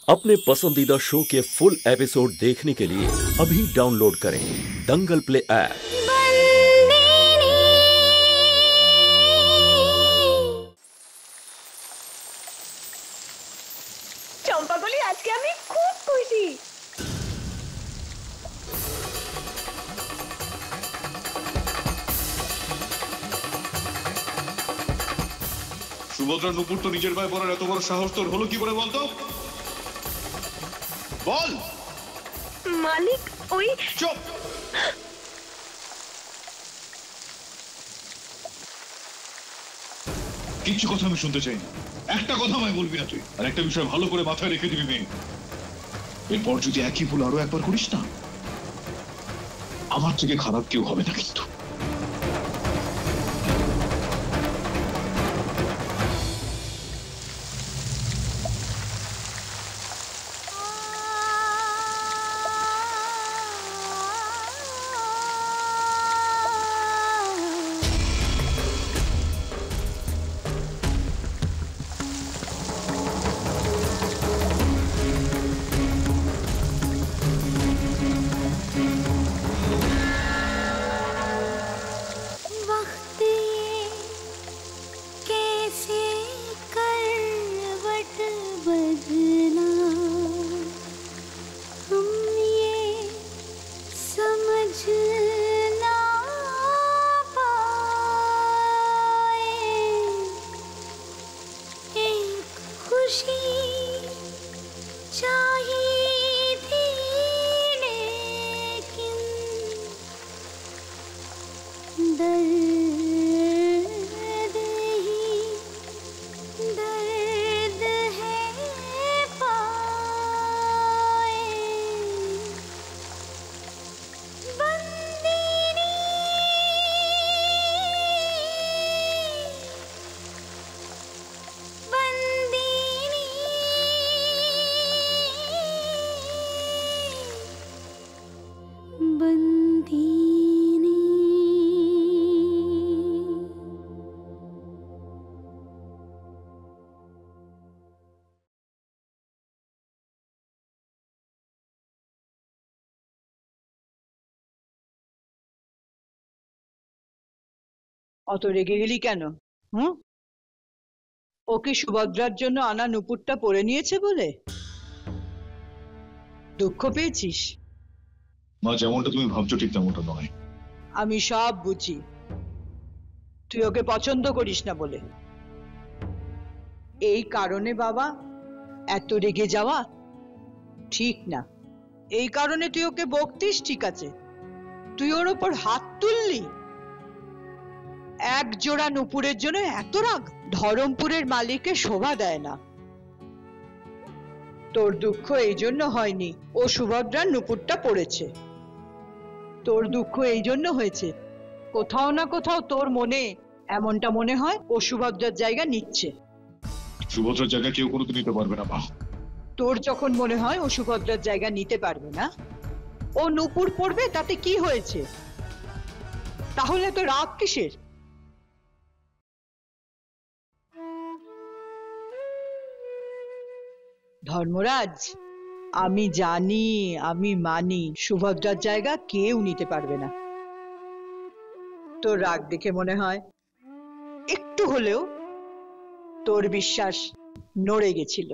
अपने पसंदीदा शो के फुल एपिसोड देखने के लिए अभी डाउनलोड करें दंगल प्ले ऐप। চম্পাকলি আজকে আমি খুব খুশি। সুভদ্রা নুপুর তো নিজের গায়ে পড়ার এত বড় সাহস তোর হলো কি করে বলতো? বল মালিক ওই চুপ। কিছু কথা আমি শুনতে চাই না, একটা কথা আমায় বলবি না তুই। আর একটা বিষয় ভালো করে মাথায় রেখে দিবি মেয়ে, এরপর যদি একই ভুল আরো একবার করিস না, আমার থেকে খারাপ কেউ হবে না কিন্তু। অত রেগে গেলি কেন? ওকে সুভদ্রার জন্য আনা নুপুরটা পরে নিয়েছে বলে দুঃখ পেয়েছিস? মা, যেমনটা তুমি ভাবছো ঠিক তেমনটা নয়। আমি সব বুঝি, তুই ওকে পছন্দ করিস না বলে। এই কারণে বাবা এত রেগে যাওয়া ঠিক না। এই কারণে তুই ওকে বকতিস, ঠিক আছে, তুই ওর ওপর হাত তুললি। এক জোড়া নুপুরের জন্য এত রাগ? ধরমপুরের মালিককে শোভা দেয় না। তোর দুঃখ এই জন্য হয়নি ও সুভদ্রার নুপুরটা পড়েছে, তোর দুঃখ এই জন্য হয়েছে কোথাও না কোথাও তোর মনে এমনটা মনে হয় ও সুভদ্রার জায়গা নিচ্ছে। সুভদ্রার জায়গা কেউ কোনোদিন নিতে পারবে না মা। তোর যখন মনে হয় ও সুভদ্রার জায়গা নিতে পারবে না, ও নুপুর পড়বে, তাতে কি হয়েছে? তাহলে তো রাগ কিসের? ধর্মরাজ, আমি জানি, আমি মানি সুভদ্রার জায়গা কেউ নিতে পারবে না। তোর রাগ দেখে মনে হয় একটু হলেও তোর বিশ্বাস নড়ে গেছিল।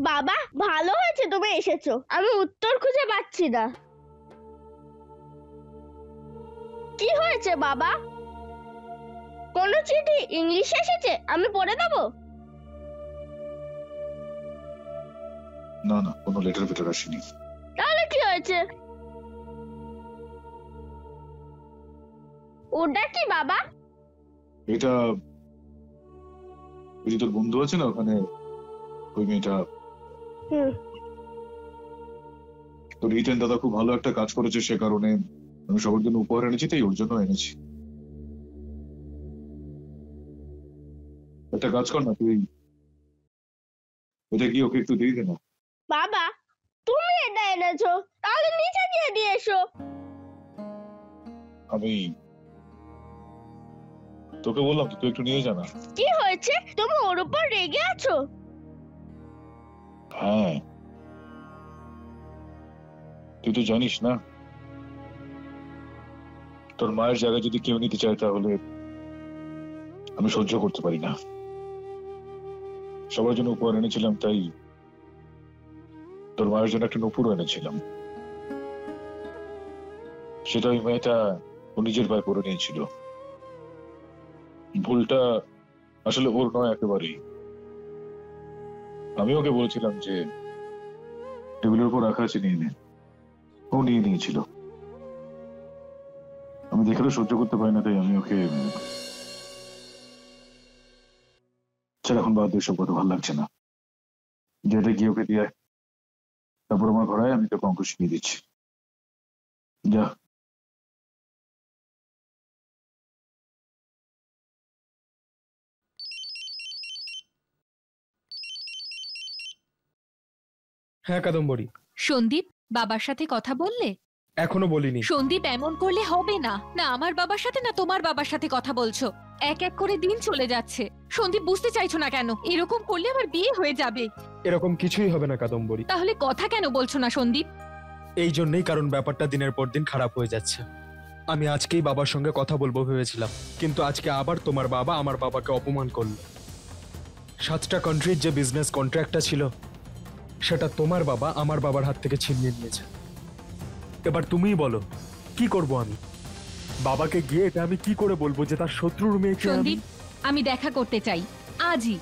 বাবা, ভালো হয়েছে তুমি এসেছো, আমি উত্তর খুঁজে পাচ্ছি না। কি হয়েছে বাবা? কোনো চিঠি ইংলিশে এসেছে? আমি পড়ে দেব? না না, কোনো লেটার ফেটার আসেনি। তাহলে কি হয়েছে? ওটা কি বাবা? এটা ওই যে তোর বন্ধু আছে না ওখানে, ওই মেয়েটা, তোর রিতেন দাদা খুব ভালো একটা কাজ করেছে, সে কারণে আমি সবার জন্য উপহার এনেছি, তাই ওর জন্য এনেছি। একটা কাজ কর না, তুই ওটা গিয়ে ওকে একটু দিয়ে দে না। বাবা তুমি এটা এনেছো, তাহলে নিচে গিয়ে দিয়ে এসো। আমি তোকে বললাম তো, তুই একটু নিয়ে যা না। কি হয়েছে? তুমি ওর উপর রেগে আছো? হ্যাঁ, তুই তো জানিস না, তোর মায়ের জায়গায় যদি কেউ নিতে চায় তাহলে আমি সহ্য করতে পারি না। সবার জন্য উপহার এনেছিলাম, তাই তোর মায়ের জন্য একটা নূপুর এনেছিলাম। সেটা ওই মেয়েটা ও নিজের পায়ে পরে নিয়েছিল। ভুলটা আসলে ওর নয় একেবারেই। আমি ওকে বলেছিলাম যে টেবিলের উপর রাখা আছে, নিয়ে নে। ও নিয়ে নিয়েছিল। আমি দেখলেও সহ্য করতে পারি না, তাই আমি ওকে ছাড়া এখন বাদ দিয়ে সব কথা ভালো লাগছে না। যেটা গিয়ে ওকে দিয়ে তারপর আমার ঘরে আমি তোকে অঙ্ক শিখিয়ে দিচ্ছি। যা। হ্যাঁ কাদম্বরী, সন্দীপ, বাবার সাথে কথা বললে? এখনো বলিনি। সন্দীপ, এমন করলে হবে না। না আমার বাবার সাথে না তোমার বাবার সাথে কথা বলছো। এক এক করে দিন চলে যাচ্ছে। সন্দীপ, বুঝতে চাইছো না কেন? এরকম করলে আবার বিয়ে হয়ে যাবে। এরকম কিছুই হবে না কাদম্বরী। তাহলে কথা কেন বলছো না সন্দীপ? এই জন্যই, কারণ ব্যাপারটা দিনের পর দিন খারাপ হয়ে যাচ্ছে। আমি আজকেই বাবার সঙ্গে কথা বলবো ভেবেছিলাম, কিন্তু আজকে আবার তোমার বাবা আমার বাবাকে অপমান করলো। 7টা কান্ট্রির যে বিজনেস কন্ট্রাক্টটা ছিল সেটা তোমার বাবা আমার বাবার হাত থেকে ছিনিয়ে নিয়েছে। এবার তুমিই বলো কি করব আমি? বাবাকে গিয়ে এটা আমি কি করে বলবো যে তার শত্রুর মেয়েকে? সন্দীপ, আমি দেখা করতে চাই আজই।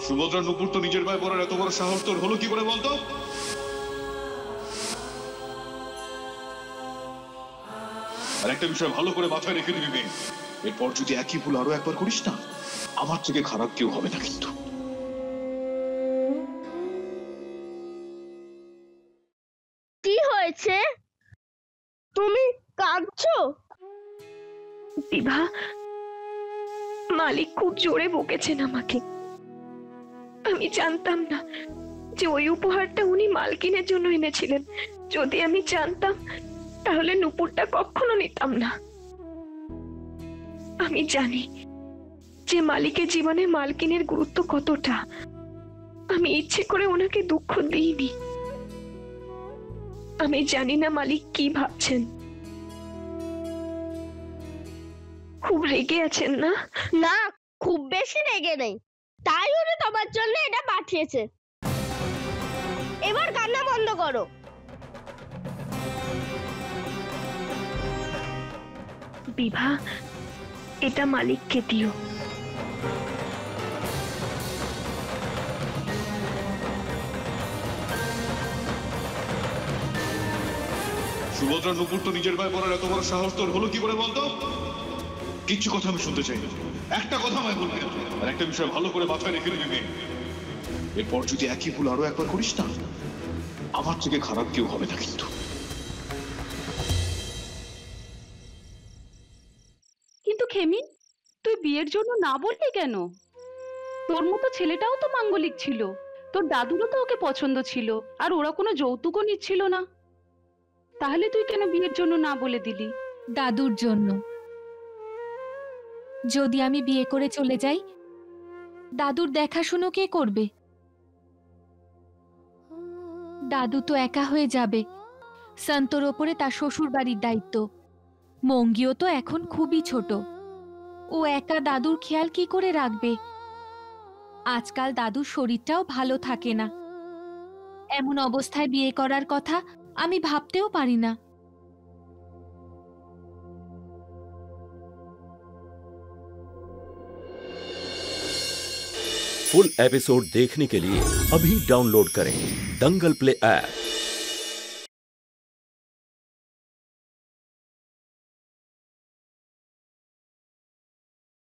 সুভদ্রা নুপুর তো নিজের পায়ে পড়ার এত বড় সাহস তোর হলো কি করে বলতো? আর একটা বিষয় ভালো করে মাথায় রেখে দিবি মেয়ে, এরপর যদি একই ভুল আরো একবার করিস না, আমার থেকে খারাপ কেউ হবে না কিন্তু। কি হয়েছে? তুমি কাঁদছো? বিভা, মালিক খুব জোরে বকেছেন আমাকে। আমি জানতাম না যে ওই উপহারটা উনি মালকিনের জন্য এনেছিলেন। যদি আমি জানতাম তাহলে নুপুরটা কখনো নিতাম না। আমি জানি যে মালিকের জীবনে মালকিনের গুরুত্ব কতটা। আমি ইচ্ছে করে ওনাকে দুঃখ দিইনি। আমি জানি না মালিক কি ভাবছেন। খুব রেগে আছেন না? না, খুব বেশি রেগে নেই, তাই উনি তোমার জন্য এটা পাঠিয়েছে। এবার কান্না বন্ধ করো। বিভা, এটা মালিককে দিও। সুভদ্রা নুপুর তো নিজের পায়ে পড়ার এত বড় সাহস তোর হলো কি করে বলতো? কিচ্ছু কথা আমি শুনতে চাই না। একটা কথা আমায় বলবি না। আর একটা বিষয় ভালো করে মাথায় রেখে দিবি মেয়ে, এরপর যদি একই ভুল আরো একবার করিস না, আমার থেকে খারাপ কেউ হবে না কিন্তু। কিন্তু খেমি, তুই বিয়ের জন্য না বললি কেন? তোর মতো ছেলেটাও তো মাঙ্গলিক ছিল, তোর দাদুরও তো ওকে পছন্দ ছিল, আর ওরা কোনো যৌতুকও নিচ্ছিল না। তাহলে তুই কেন বিয়ের জন্য না বলে দিলি? দাদুর জন্য। যদি আমি বিয়ে করে চলে যাই, দাদুর দেখাশুনো কে করবে? দাদু তো একা হয়ে যাবে। সন্তোর ওপরে তার শ্বশুর বাড়ির দায়িত্ব। মঙ্গিও তো এখন খুবই ছোট, ও একা দাদুর খেয়াল কি করে রাখবে? আজকাল দাদুর শরীরটাও ভালো থাকে না। এমন অবস্থায় বিয়ে করার কথা আমি ভাবতেও পারি না। फुल एपिसोड देखने के लिए अभी डाउनलोड करें दंगल प्ले ऐप।